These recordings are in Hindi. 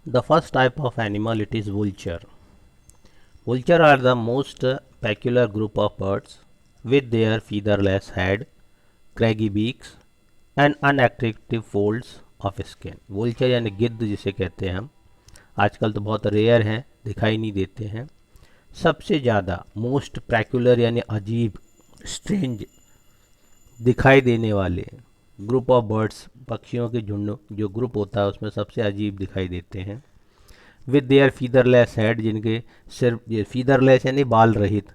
The first type of animal it is vulture. Vulture are the most peculiar group of birds with their featherless head, craggy beaks and unattractive folds of skin. vulture यानी गिद्ध जिसे कहते हैं हम, आजकल तो बहुत रेयर हैं, दिखाई नहीं देते हैं। सबसे ज़्यादा मोस्ट पैक्यूलर यानी अजीब, स्ट्रेंज दिखाई देने वाले ग्रुप ऑफ बर्ड्स, पक्षियों के झुंड जो ग्रुप होता है उसमें सबसे अजीब दिखाई देते हैं। विद देयर फीदरलेस हेड, जिनके सिर, ये फीदरलेस यानी बाल रहित,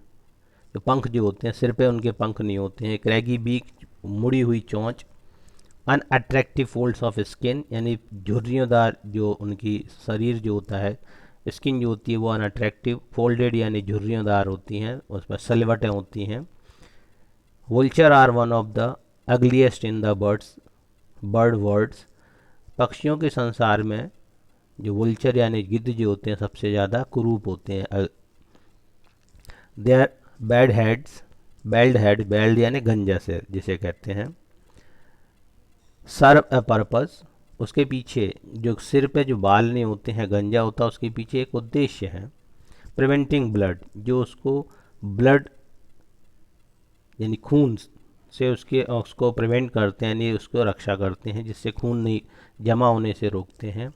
तो पंख जो होते हैं, सिर पे उनके पंख नहीं होते हैं। क्रैगी बीक, मुड़ी हुई चोंच। अनअट्रैक्टिव फोल्ड्स ऑफ स्किन, यानी झुर्रियोंदार जो उनकी शरीर जो होता है, स्किन जो होती है वो अनअट्रैक्टिव, फोल्डेड यानी झुर्रियोंदार होती हैं, उसमें सलवटें होती हैं। Vulture are one of the ugliest in the bird words. पक्षियों के संसार में जो वुल्चर यानी गिद्ध जो होते हैं सबसे ज़्यादा कुरूप होते हैं। देयर बैड हेड्स, बेल्ड हेड, बेल्ड यानी गंजा सिर जिसे कहते हैं। सर्व अ पर्पस, उसके पीछे जो सिर पे जो बाल नहीं होते हैं, गंजा होता है, उसके पीछे एक उद्देश्य है। प्रिवेंटिंग ब्लड, जो उसको ब्लड यानी खून से उसको प्रिवेंट करते हैं, यानी उसको रक्षा करते हैं, जिससे खून नहीं जमा होने से रोकते हैं।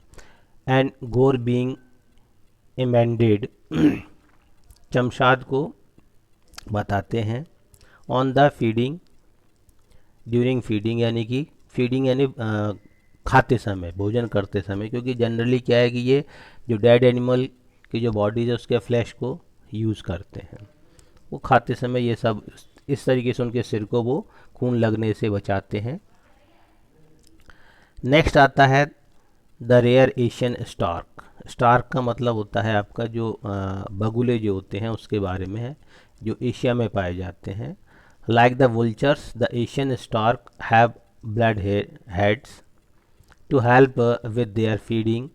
एंड गोर बीइंग एमेंडेड, चमशाद को बताते हैं। On the feeding, during feeding, यानी कि फीडिंग यानी खाते समय, भोजन करते समय, क्योंकि जनरली क्या है कि ये जो डेड एनिमल की जो बॉडीज है उसके फ्लैश को यूज़ करते हैं, वो खाते समय ये सब इस तरीके से उनके सिर को वो खून लगने से बचाते हैं। नेक्स्ट आता है the rare Asian stork. Stork का मतलब होता है आपका जो बगुले जो होते हैं उसके बारे में है, जो एशिया में पाए जाते हैं। Like the vultures, the Asian stork have bald heads to help with their feeding,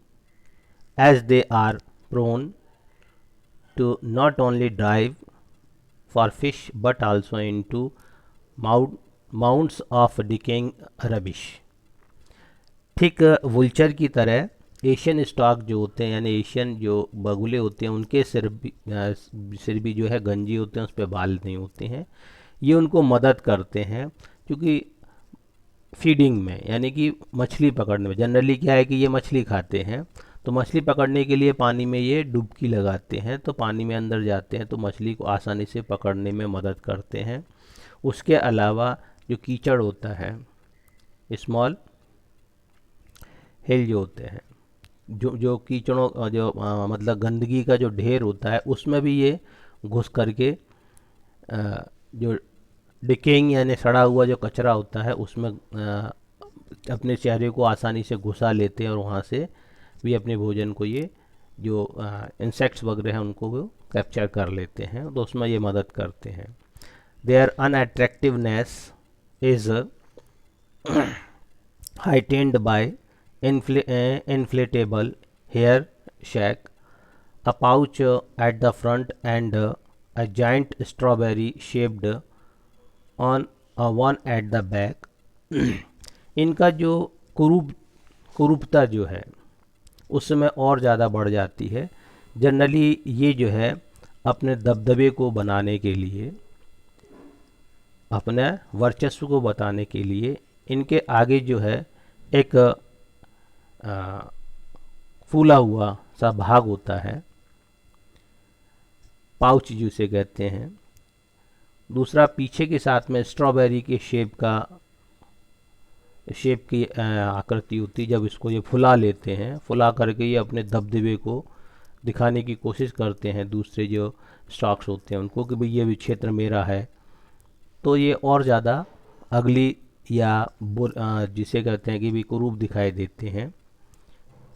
as they are prone to not only drive for fish but also into mounts of decaying rubbish. ठीक वुल्चर की तरह एशियन स्टॉक जो होते हैं, यानी एशियन जो बगुले होते हैं, उनके सिर भी जो है गंजी होते हैं, उस पर बाल नहीं होते हैं। ये उनको मदद करते हैं, क्योंकि फीडिंग में यानी कि मछली पकड़ने में, जनरली क्या है कि ये मछली खाते हैं, तो मछली पकड़ने के लिए पानी में ये डुबकी लगाते हैं, तो पानी में अंदर जाते हैं तो मछली को आसानी से पकड़ने में मदद करते हैं। उसके अलावा जो कीचड़ होता है, स्मॉल हिल जो होते हैं, जो कीचड़ों जो मतलब गंदगी का जो ढेर होता है, उसमें भी ये घुस करके जो डिकेइंग यानी सड़ा हुआ जो कचरा होता है उसमें अपने चेहरे को आसानी से घुसा लेते हैं, और वहाँ से भी अपने भोजन को ये जो इंसेक्ट्स वगैरह हैं उनको वो कैप्चर कर लेते हैं, तो उसमें ये मदद करते हैं। Their unattractiveness is heightened by inflatable hair shack, a pouch at the front, and a giant strawberry shaped on one at the back. इनका जो कुरूपता जो है उस समय और ज़्यादा बढ़ जाती है। जनरली ये जो है अपने दबदबे को बनाने के लिए, अपने वर्चस्व को बताने के लिए, इनके आगे जो है एक फूला हुआ सा भाग होता है, पाउच जिसे कहते हैं। दूसरा पीछे के साथ में स्ट्रॉबेरी के शेप की आकृति होती है। जब इसको ये फुला लेते हैं, फुला करके ये अपने दबदबे को दिखाने की कोशिश करते हैं दूसरे जो स्टॉक्स होते हैं उनको, कि भाई ये भी क्षेत्र मेरा है, तो ये और ज़्यादा अगली या जिसे कहते हैं कि भी कुरूप दिखाई देते हैं।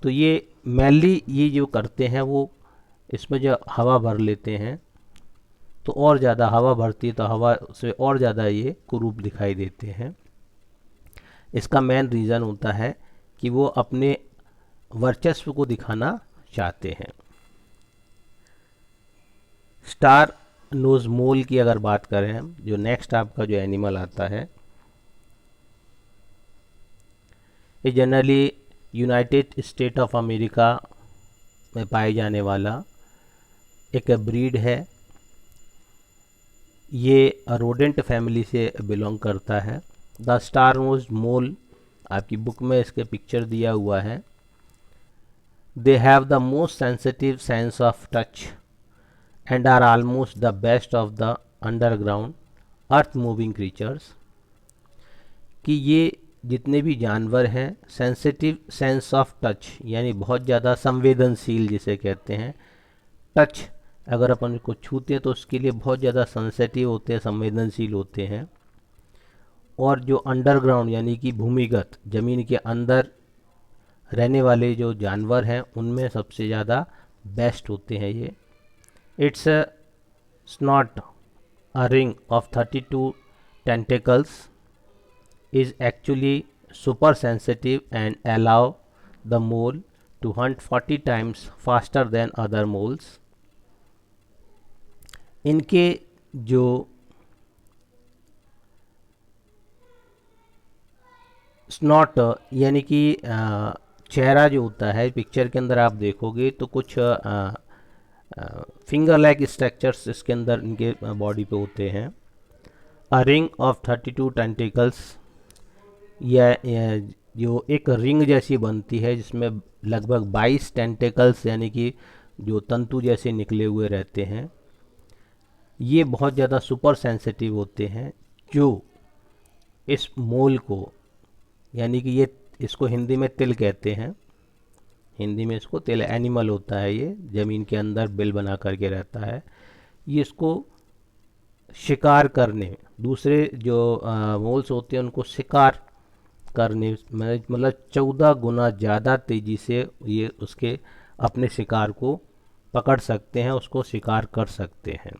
तो ये मैनली ये जो करते हैं वो इसमें जो हवा भर लेते हैं, तो और ज़्यादा हवा भरती है तो हवा से और ज़्यादा ये कुरूप दिखाई देते हैं। इसका मेन रीज़न होता है कि वो अपने वर्चस्व को दिखाना चाहते हैं। स्टार नोज मोल की अगर बात करें हम, जो नेक्स्ट आपका जो एनिमल आता है, ये generally United state of America में पाए जाने वाला एक ब्रीड है। ये रोडेंट फैमिली से बिलोंग करता है। द स्टार नोज्ड मोल, आपकी बुक में इसके पिक्चर दिया हुआ है। They have the most sensitive sense of touch and are almost the best of the underground earth moving creatures. कि ये जितने भी जानवर हैं सेंसिटिव सेंस ऑफ टच यानी बहुत ज़्यादा संवेदनशील जिसे कहते हैं। टच अगर अपन को छूते हैं तो उसके लिए बहुत ज़्यादा सेंसिटिव होते हैं, संवेदनशील होते हैं। और जो अंडरग्राउंड यानी कि भूमिगत ज़मीन के अंदर रहने वाले जो जानवर हैं उनमें सबसे ज़्यादा बेस्ट होते हैं ये। It's snout a ring of 32 tentacles is actually super sensitive and allow the mole to hunt 40 times faster than other moles। इनके जो स्नॉट यानी कि चेहरा जो होता है, पिक्चर के अंदर आप देखोगे तो कुछ फिंगर लाइक स्ट्रक्चर्स इसके अंदर इनके बॉडी पे होते हैं। अ रिंग ऑफ 32 टेंटिकल्स, यह जो एक रिंग जैसी बनती है जिसमें लगभग 22 टेंटिकल्स यानी कि जो तंतु जैसे निकले हुए रहते हैं। ये बहुत ज़्यादा सुपर सेंसिटिव होते हैं जो इस मोल को यानी कि ये इसको हिंदी में तिल कहते हैं। हिंदी में इसको तिल एनिमल होता है, ये ज़मीन के अंदर बिल बना करके रहता है। ये इसको शिकार करने, दूसरे जो मोल्स होते हैं उनको शिकार करने मतलब 14 गुना ज़्यादा तेज़ी से ये उसके अपने शिकार को पकड़ सकते हैं, उसको शिकार कर सकते हैं।